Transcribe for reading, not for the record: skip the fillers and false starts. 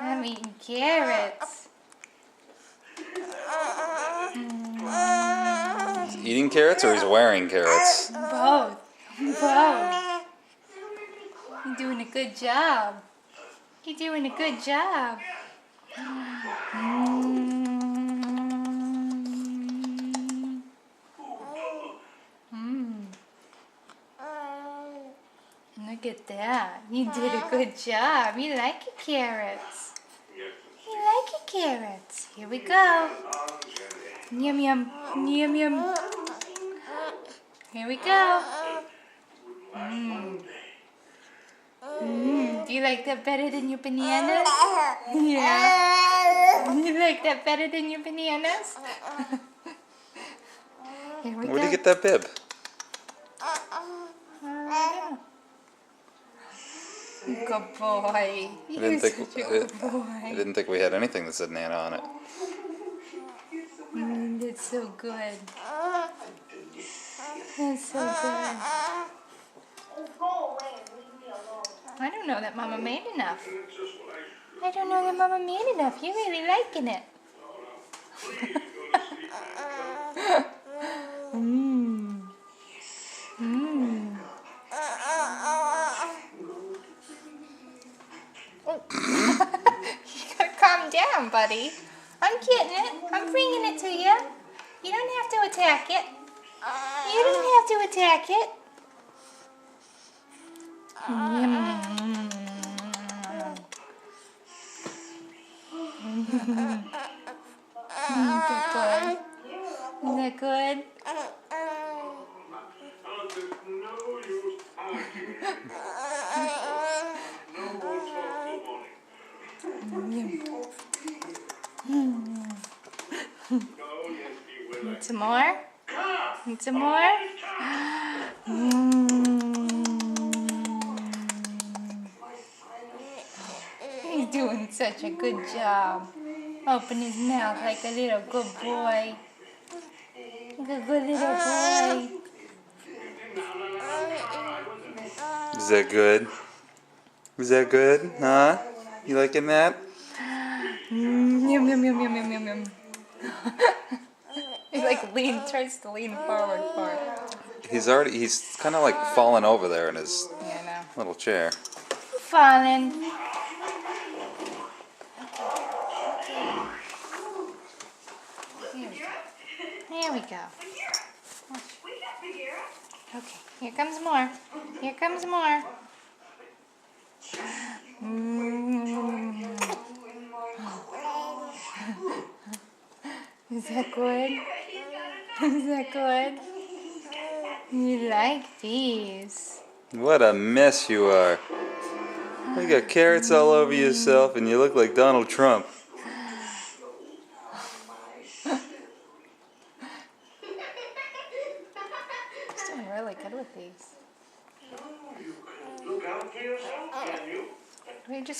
I'm eating carrots. He's eating carrots or he's wearing carrots? Both. Both. You're doing a good job. You're doing a good job. Look at that. You did a good job. You like your carrots. You like your carrots. Here we go. Yum, yum. Yum, yum. Here we go. Do you like that better than your bananas? Yeah. You like that better than your bananas? Here we go. Where do you get that bib? Good boy. You're such a good I boy. didn't think we had anything that said Nana on it. That's so good. That's so good. I don't know that Mama made enough. I don't know that Mama made enough. You're really liking it. Oh. You gotta calm down, buddy. I'm getting it. I'm bringing it to you. You don't have to attack it. You don't have to attack it. Good boy. Is that good? Need some more? Need some more? He's doing such a good job. Open his mouth like a little good boy. Like a good little boy. Is that good? Is that good? Huh? You liking that? Yum, yum, yum, yum, yum, yum, yum. He tries to lean forward for it. He's kind of like falling over there in his Yeah, I know. little chair. Falling. Here we go. Okay, here comes more. Here comes more. Is that good? Is that good? You like these. What a mess you are. You got carrots all over yourself and you look like Donald Trump. He's doing really good with these. We just